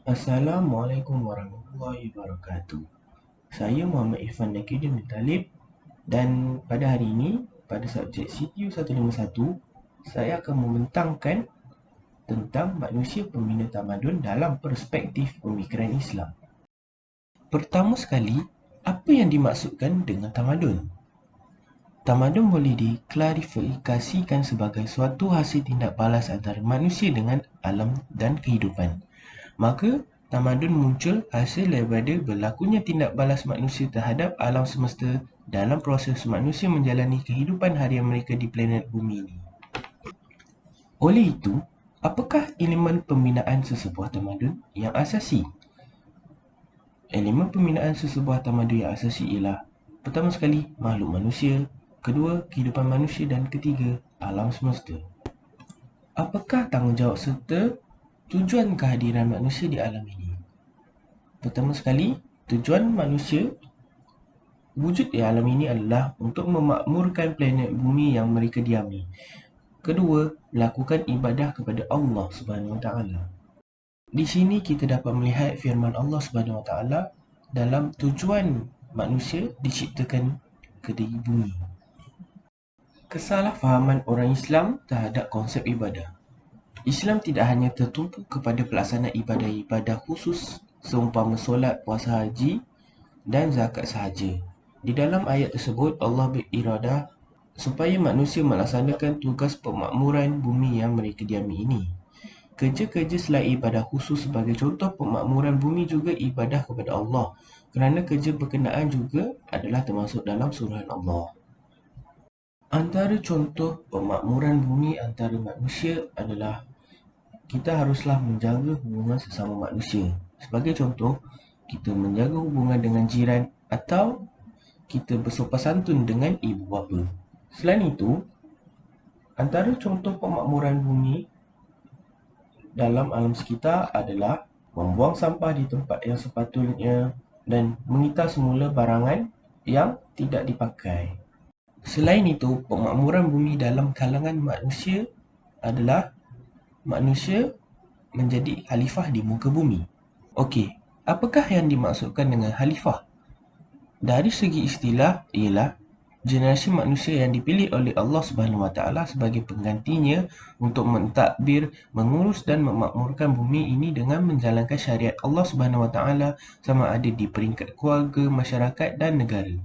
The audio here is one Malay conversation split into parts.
Assalamualaikum warahmatullahi wabarakatuh. Saya Muhammad Irfan Nakidin bin Talib dan pada hari ini, pada subjek CTU 151, saya akan membentangkan tentang manusia pembina tamadun dalam perspektif pemikiran Islam. Pertama sekali, apa yang dimaksudkan dengan tamadun? Tamadun boleh diklarifikasikan sebagai suatu hasil tindak balas antara manusia dengan alam dan kehidupan. Maka, tamadun muncul hasil daripada berlakunya tindak balas manusia terhadap alam semesta dalam proses manusia menjalani kehidupan harian mereka di planet bumi ini. Oleh itu, apakah elemen pembinaan sesebuah tamadun yang asasi? Elemen pembinaan sesebuah tamadun yang asasi ialah pertama sekali, makhluk manusia, kedua, kehidupan manusia dan ketiga, alam semesta. Apakah tanggungjawab serta tujuan kehadiran manusia di alam ini? Pertama sekali, tujuan manusia wujud di alam ini adalah untuk memakmurkan planet bumi yang mereka diami. Kedua, melakukan ibadah kepada Allah Subhanahu Wa Taala. Di sini kita dapat melihat firman Allah Subhanahu Wa Taala dalam tujuan manusia diciptakan ke di bumi. Kesalahfahaman orang Islam terhadap konsep ibadah. Islam tidak hanya tertumpu kepada pelaksanaan ibadah-ibadah khusus seumpama solat, puasa haji dan zakat sahaja. Di dalam ayat tersebut, Allah beriradah supaya manusia melaksanakan tugas pemakmuran bumi yang mereka diami ini. Kerja-kerja selain ibadah khusus sebagai contoh pemakmuran bumi juga ibadah kepada Allah, kerana kerja berkenaan juga adalah termasuk dalam suruhan Allah. Antara contoh pemakmuran bumi antara manusia adalah kita haruslah menjaga hubungan sesama manusia. Sebagai contoh, kita menjaga hubungan dengan jiran atau kita bersopan santun dengan ibu bapa. Selain itu, antara contoh pemakmuran bumi dalam alam sekitar adalah membuang sampah di tempat yang sepatutnya dan mengitar semula barangan yang tidak dipakai. Selain itu, pemakmuran bumi dalam kalangan manusia adalah manusia menjadi khalifah di muka bumi. Okey, apakah yang dimaksudkan dengan khalifah? Dari segi istilah ialah generasi manusia yang dipilih oleh Allah Subhanahu Wa Taala sebagai penggantinya untuk mentadbir, mengurus dan memakmurkan bumi ini dengan menjalankan syariat Allah Subhanahu Wa Taala sama ada di peringkat keluarga, masyarakat dan negara.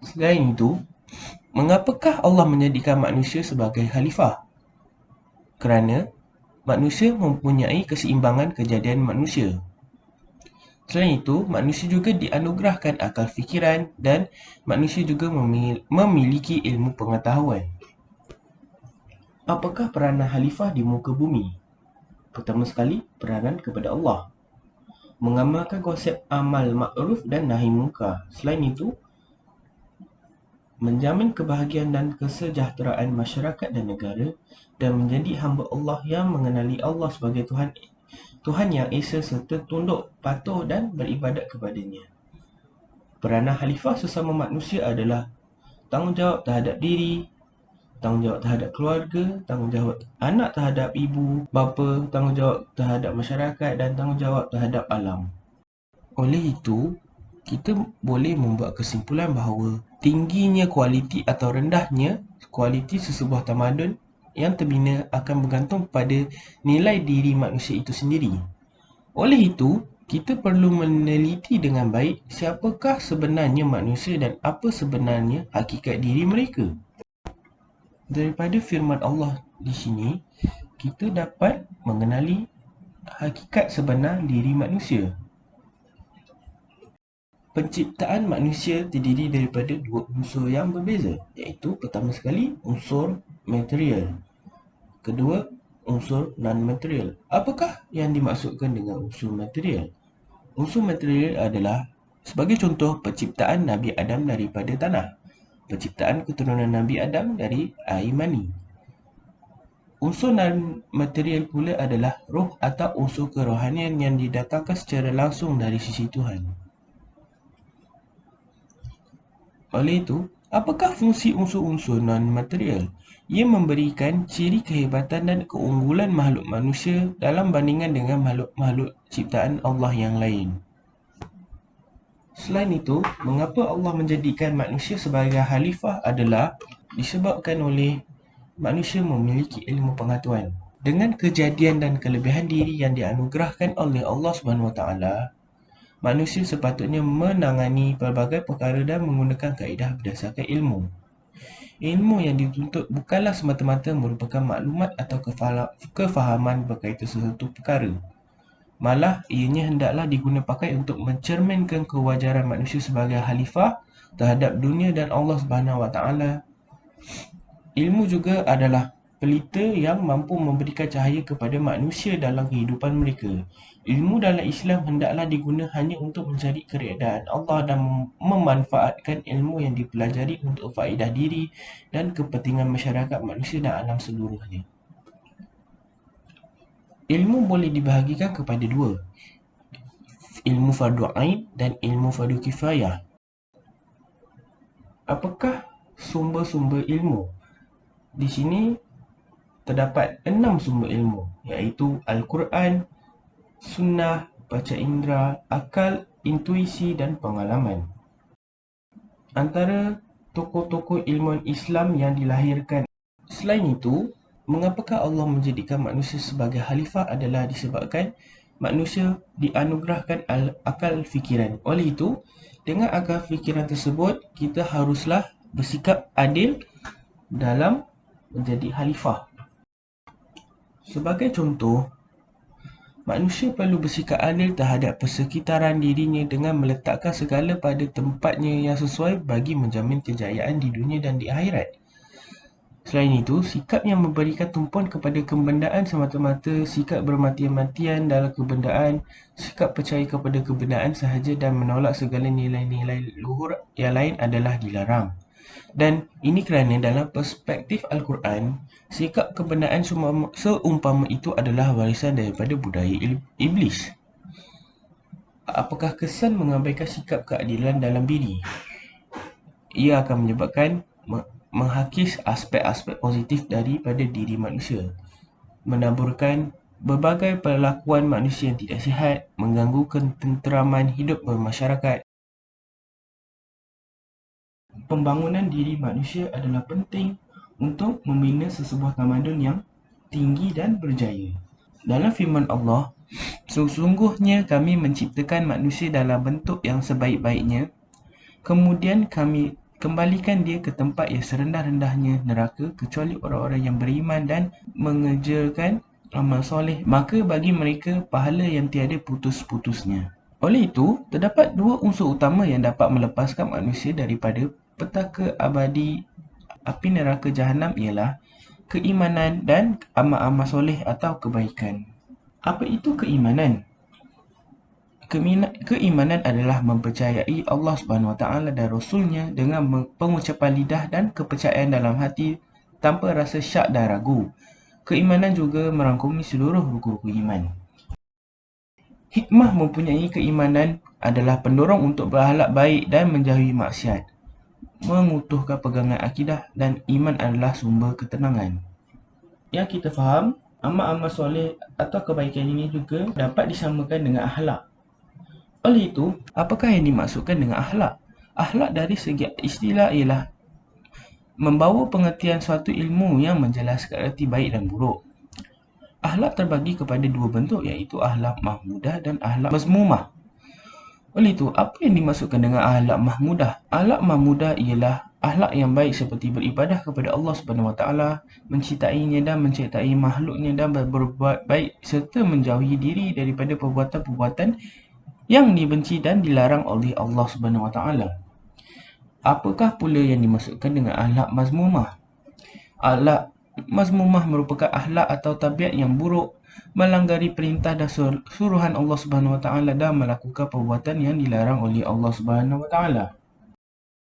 Selain itu, mengapakah Allah menjadikan manusia sebagai khalifah? Kerana manusia mempunyai keseimbangan kejadian manusia. Selain itu, manusia juga dianugerahkan akal fikiran dan manusia juga memiliki ilmu pengetahuan. Apakah peranan khalifah di muka bumi? Pertama sekali, peranan kepada Allah. Mengamalkan konsep amal makruf dan nahi munkar. Selain itu, menjamin kebahagiaan dan kesejahteraan masyarakat dan negara dan menjadi hamba Allah yang mengenali Allah sebagai Tuhan yang Esa serta tunduk, patuh dan beribadat kepadanya. Peranan khalifah sesama manusia adalah tanggungjawab terhadap diri, tanggungjawab terhadap keluarga, tanggungjawab anak terhadap ibu, bapa, tanggungjawab terhadap masyarakat dan tanggungjawab terhadap alam. Oleh itu, kita boleh membuat kesimpulan bahawa tingginya kualiti atau rendahnya kualiti sesebuah tamadun yang terbina akan bergantung pada nilai diri manusia itu sendiri. Oleh itu, kita perlu meneliti dengan baik siapakah sebenarnya manusia dan apa sebenarnya hakikat diri mereka. Daripada firman Allah di sini, kita dapat mengenali hakikat sebenar diri manusia. Penciptaan manusia terdiri daripada dua unsur yang berbeza, iaitu pertama sekali unsur material, kedua unsur non-material. Apakah yang dimaksudkan dengan unsur material? Unsur material adalah sebagai contoh penciptaan Nabi Adam daripada tanah, penciptaan keturunan Nabi Adam dari air mani. Unsur non-material pula adalah roh atau unsur kerohanian yang didatangkan secara langsung dari sisi Tuhan. Oleh itu, apakah fungsi unsur-unsur non-material? Ia memberikan ciri kehebatan dan keunggulan makhluk manusia dalam bandingan dengan makhluk-makhluk ciptaan Allah yang lain. Selain itu, mengapa Allah menjadikan manusia sebagai khalifah adalah disebabkan oleh manusia memiliki ilmu pengetahuan. Dengan kejadian dan kelebihan diri yang dianugerahkan oleh Allah SWT, manusia sepatutnya menangani pelbagai perkara dan menggunakan kaedah berdasarkan ilmu. Ilmu yang dituntut bukanlah semata-mata merupakan maklumat atau kefahaman berkaitan sesuatu perkara. Malah, ianya hendaklah diguna pakai untuk mencerminkan kewajaran manusia sebagai khalifah terhadap dunia dan Allah SWT. Ilmu juga adalah pelita yang mampu memberikan cahaya kepada manusia dalam kehidupan mereka. Ilmu dalam Islam hendaklah diguna hanya untuk mencari keredaan Allah dan memanfaatkan ilmu yang dipelajari untuk faedah diri dan kepentingan masyarakat manusia dan alam seluruhnya. Ilmu boleh dibahagikan kepada dua, ilmu fardu ain dan ilmu fardu kifayah. Apakah sumber-sumber ilmu? Di sini terdapat 6 sumber ilmu, iaitu Al-Quran, Sunnah, baca indera, akal, intuisi dan pengalaman. Antara tokoh-tokoh ilmuwan Islam yang dilahirkan. Selain itu, mengapakah Allah menjadikan manusia sebagai khalifah adalah disebabkan manusia dianugerahkan akal fikiran. Oleh itu, dengan akal fikiran tersebut, kita haruslah bersikap adil dalam menjadi khalifah. Sebagai contoh, manusia perlu bersikap adil terhadap persekitaran dirinya dengan meletakkan segala pada tempatnya yang sesuai bagi menjamin kejayaan di dunia dan di akhirat. Selain itu, sikap yang memberikan tumpuan kepada kebendaan semata-mata, sikap bermati-matian dalam kebendaan, sikap percaya kepada kebendaan sahaja dan menolak segala nilai-nilai luhur yang lain adalah dilarang. Dan ini kerana dalam perspektif Al-Quran, sikap kebendaan seumpama itu adalah warisan daripada budaya iblis. Apakah kesan mengabaikan sikap keadilan dalam diri? Ia akan menyebabkan menghakis aspek-aspek positif daripada diri manusia, menaburkan berbagai perlakuan manusia yang tidak sihat, mengganggu ketenteraman hidup bermasyarakat. Pembangunan diri manusia adalah penting untuk membina sesebuah tamadun yang tinggi dan berjaya. Dalam firman Allah, sesungguhnya kami menciptakan manusia dalam bentuk yang sebaik-baiknya, kemudian kami kembalikan dia ke tempat yang serendah-rendahnya neraka kecuali orang-orang yang beriman dan mengerjakan amal soleh, maka bagi mereka pahala yang tiada putus-putusnya. Oleh itu, terdapat dua unsur utama yang dapat melepaskan manusia daripada petaka abadi api neraka Jahanam, ialah keimanan dan amal-amal soleh atau kebaikan. Apa itu keimanan? Keimanan adalah mempercayai Allah SWT dan Rasulnya dengan pengucapan lidah dan kepercayaan dalam hati tanpa rasa syak dan ragu. Keimanan juga merangkumi seluruh rukun iman. Hikmah mempunyai keimanan adalah pendorong untuk berakhlak baik dan menjauhi maksiat. Mengutuhkan pegangan akidah dan iman adalah sumber ketenangan. Yang kita faham, amal-amal soleh atau kebaikan ini juga dapat disamakan dengan akhlak. Oleh itu, apakah yang dimaksudkan dengan akhlak? Akhlak dari segi istilah ialah membawa pengertian suatu ilmu yang menjelaskan erti baik dan buruk. Akhlak terbagi kepada dua bentuk, iaitu akhlak mahmudah dan akhlak mazmumah. Oleh itu, apa yang dimaksudkan dengan akhlak mahmudah? Akhlak mahmudah ialah akhlak yang baik seperti beribadah kepada Allah SWT, mencintainya dan mencintai makhluknya dan berbuat baik serta menjauhi diri daripada perbuatan-perbuatan yang dibenci dan dilarang oleh Allah SWT. Apakah pula yang dimaksudkan dengan akhlak mazmumah? Akhlak mazmumah merupakan akhlak atau tabiat yang buruk, melanggari perintah dan suruhan Allah SWT dan melakukan perbuatan yang dilarang oleh Allah SWT.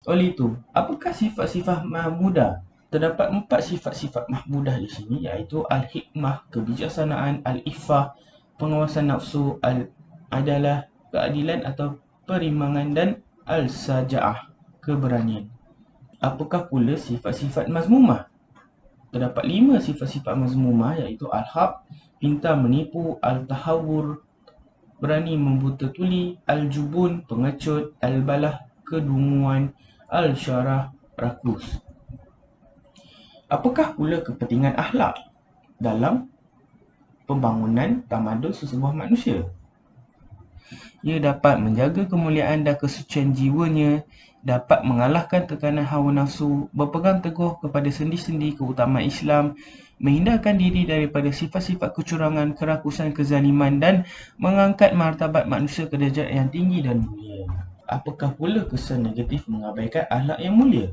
Oleh itu, apakah sifat-sifat mahmudah? Terdapat 4 sifat-sifat mahmudah di sini, iaitu al-hikmah, kebijaksanaan, al-iffah, pengawasan nafsu, al-adalah, keadilan atau perimbangan, dan al-saja'ah, keberanian. Apakah pula sifat-sifat mazmumah? Terdapat 5 sifat-sifat mazmumah, iaitu al-haq, pintar menipu, al-tahawur, berani membuta tuli, al-jubun, pengecut, al-balah, kedunguan, al-syarah, rakus. Apakah pula kepentingan akhlak dalam pembangunan tamadun sesebuah manusia? Ia dapat menjaga kemuliaan dan kesucian jiwanya, dapat mengalahkan tekanan hawa nafsu, berpegang teguh kepada sendi-sendi keutamaan Islam, menghindarkan diri daripada sifat-sifat kecurangan, kerakusan, kezaliman dan mengangkat martabat manusia ke darjat yang tinggi dan mulia. Apakah pula kesan negatif mengabaikan akhlak yang mulia?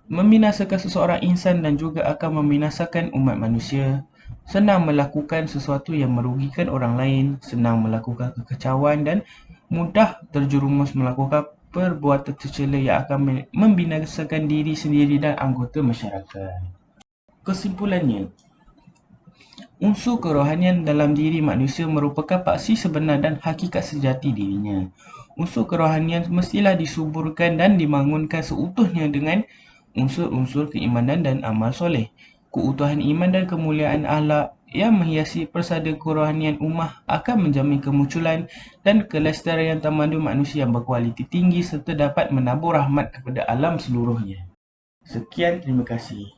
Membinasakan seseorang insan dan juga akan membinasakan umat manusia. Senang melakukan sesuatu yang merugikan orang lain, senang melakukan kekacauan dan mudah terjerumus melakukan perbuatan tercela yang akan membinasakan diri sendiri dan anggota masyarakat. Kesimpulannya, unsur kerohanian dalam diri manusia merupakan paksi sebenar dan hakikat sejati dirinya. Unsur kerohanian mestilah disuburkan dan dibangunkan seutuhnya dengan unsur-unsur keimanan dan amal soleh. Keutuhan iman dan kemuliaan akhlak yang menghiasi persada kerohanian ummah akan menjamin kemunculan dan kelestarian tamadun manusia yang berkualiti tinggi serta dapat menabur rahmat kepada alam seluruhnya. Sekian, terima kasih.